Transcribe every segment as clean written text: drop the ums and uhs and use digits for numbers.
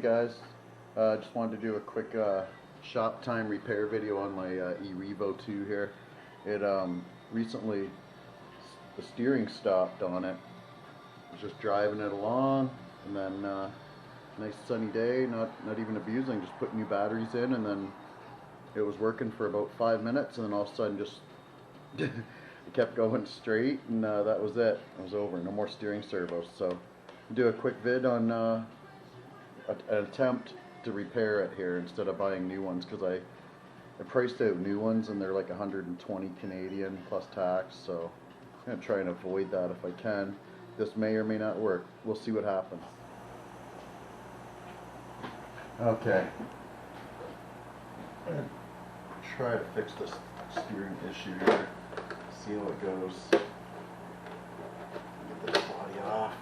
guys, just wanted to do a quick shop time repair video on my E-Revo 2 here. It recently, the steering stopped on it. I was just driving it along, and then nice sunny day, not even abusing, just putting new batteries in, and then it was working for about 5 minutes, and then all of a sudden just it kept going straight, and that was it. It was over. No more steering servos. So I'll do a quick vid on an attempt to repair it here instead of buying new ones, because I priced out new ones and they're like 120 Canadian plus tax, so I'm gonna try and avoid that if I can. This may or may not work. We'll see what happens. Okay, I'm gonna try to fix this steering issue here, see how it goes. Get this body off,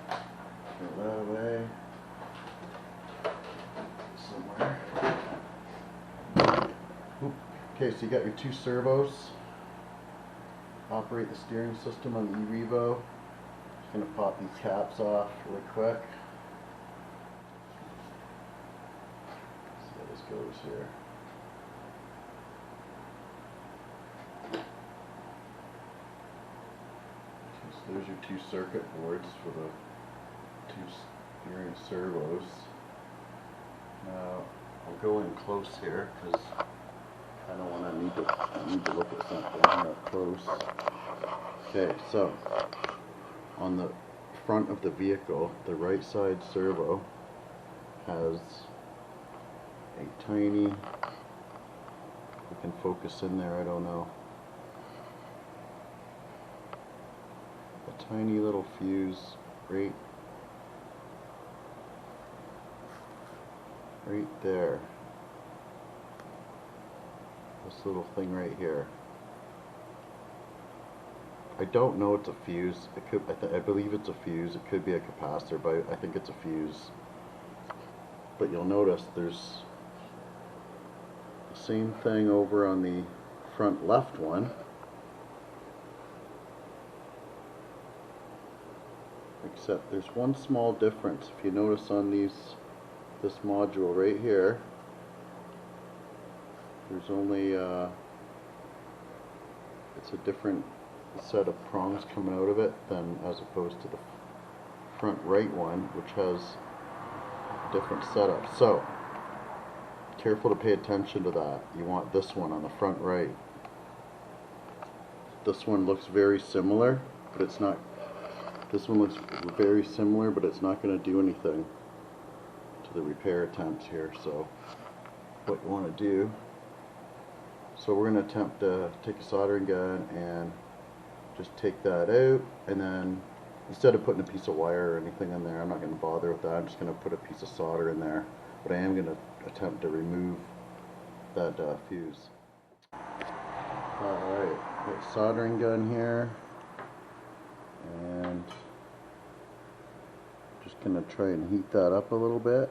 get that away somewhere. Okay, so you got your two servos. Operate the steering system on the E-Revo. Just gonna pop these caps off really quick. See how this goes here. Okay, so there's your two circuit boards for the two steering servos. Now I'll go in close here because I don't want to need to look at something up close. Okay, so on the front of the vehicle, the right side servo has a tiny, we can focus in there, I don't know, a tiny little fuse right there. This little thing right here. I don't know it's a fuse. It could. I believe it's a fuse. It could be a capacitor, but I think it's a fuse. But you'll notice there's the same thing over on the front left one, except there's one small difference. If you notice on this module right here, there's only it's a different set of prongs coming out of it than as opposed to the front right one, which has a different setup. So careful to pay attention to that. You want this one on the front right. This one looks very similar, but it's not. This one looks very similar, but it's not going to do anything to the repair attempts here. So what you want to do, so we're going to attempt to take a soldering gun and just take that out, and then instead of putting a piece of wire or anything in there, I'm not going to bother with that. I'm just going to put a piece of solder in there, but I am going to attempt to remove that fuse. Alright, got a soldering gun here, and just going to try and heat that up a little bit.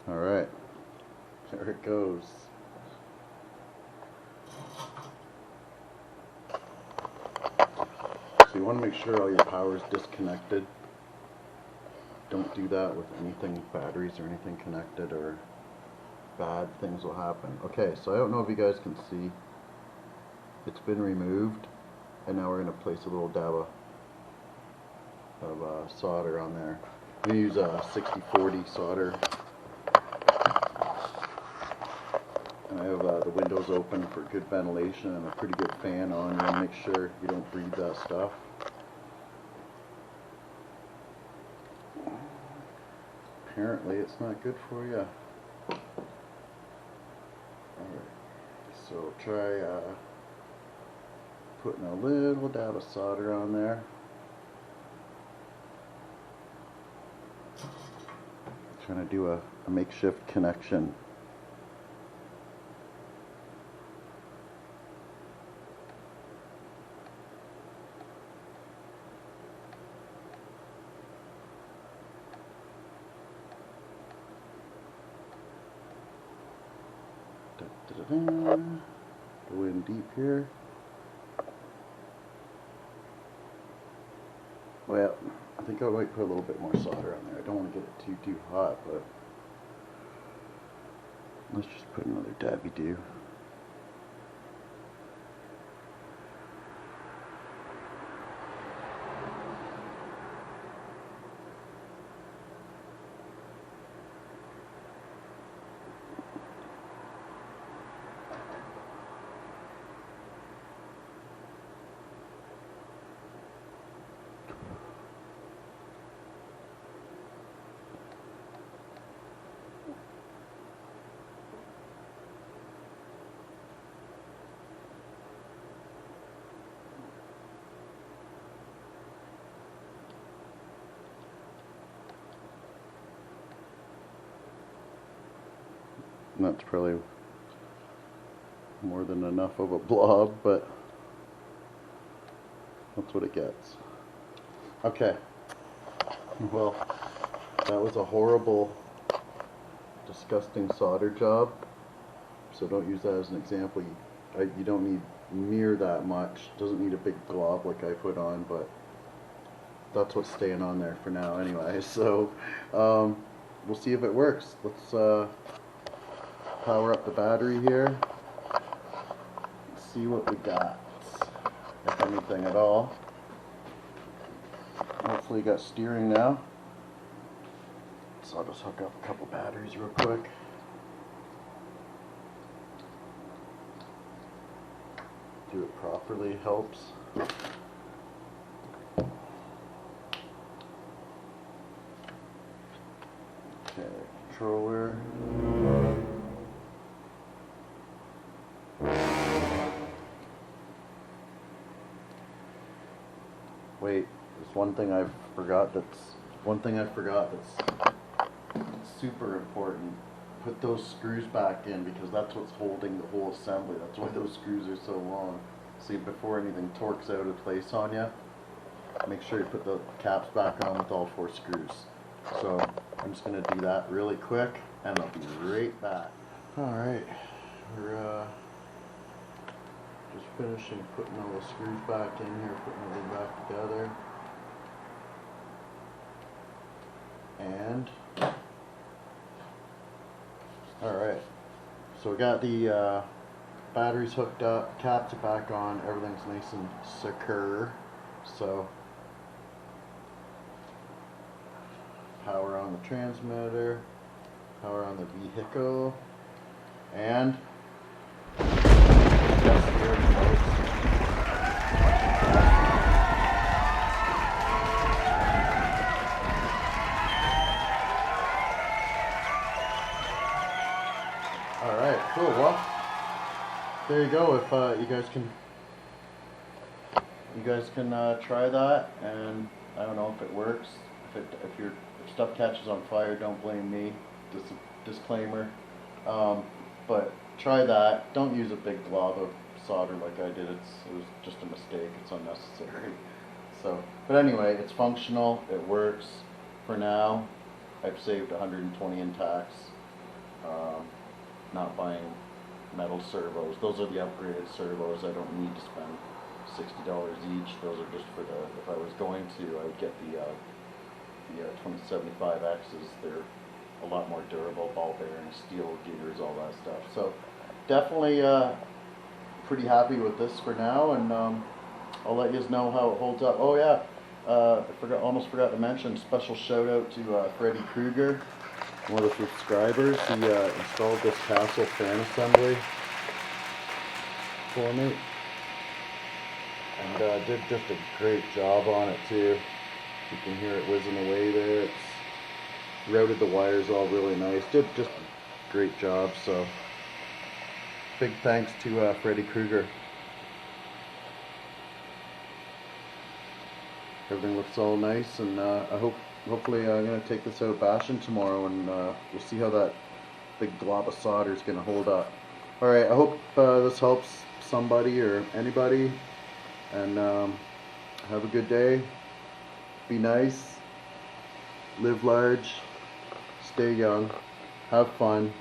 Alright, there it goes. So you want to make sure all your power is disconnected. Don't do that with anything, batteries or anything connected, or bad things will happen. Okay, so I don't know if you guys can see. It's been removed, and now we're going to place a little dab of solder on there. I'm going to use a 6040 solder. And I have the windows open for good ventilation and a pretty good fan on. You want to make sure you don't breathe that stuff. Apparently it's not good for you. Alright, so try putting a little dab of solder on there. trying to do a makeshift connection. Go in deep here. Well, I think I might put a little bit more solder on there. I don't want to get it too hot, but let's just put another dabby do. And that's probably more than enough of a blob, but that's what it gets. Okay, well, that was a horrible, disgusting solder job, so don't use that as an example. You don't need near that much. Doesn't need a big glob like I put on, but that's what's staying on there for now anyway. So we'll see if it works. Let's power up the battery here. Let's see what we got, if anything at all. Hopefully you got steering now. So I'll just hook up a couple batteries real quick. Do it properly helps. Okay, controller. Wait, there's one thing I forgot that's super important. Put those screws back in, because that's what's holding the whole assembly. That's why those screws are so long. See, before anything torques out of place on you, make sure you put the caps back on with all 4 screws. So I'm just going to do that really quick, and I'll be right back. Alright, we're just finishing putting all the screws back in here, putting everything back together. And alright, so we got the batteries hooked up, caps are back on, everything's nice and secure. So power on the transmitter, power on the vehicle, and alright, cool. Well, there you go. If you guys can try that, and I don't know if it works. If stuff catches on fire, don't blame me. Disclaimer. But try that. Don't use a big glob of solder like I did. It was just a mistake. It's unnecessary. So, but anyway, it's functional. It works. For now, I've saved 120 in tax. Not buying metal servos. Those are the upgraded servos. I don't need to spend $60 each. Those are just for the, if I was going to, I would get the 2075X's. They're a lot more durable, ball bearings, steel gears, all that stuff. So definitely pretty happy with this for now, and I'll let you know how it holds up. Oh yeah, almost forgot to mention, special shout out to Freddy Krueger, one of the subscribers. He installed this Castle fan assembly for me, and did just a great job on it too. You can hear it whizzing away there. It's routed the wires all really nice. Did just a great job. So big thanks to Freddy Krueger. Everything looks all nice, and I hope hopefully I'm going to take this out bashing tomorrow, and we'll see how that big glob of solder is going to hold up. Alright, I hope this helps somebody or anybody, and have a good day. Be nice, live large, stay young, have fun.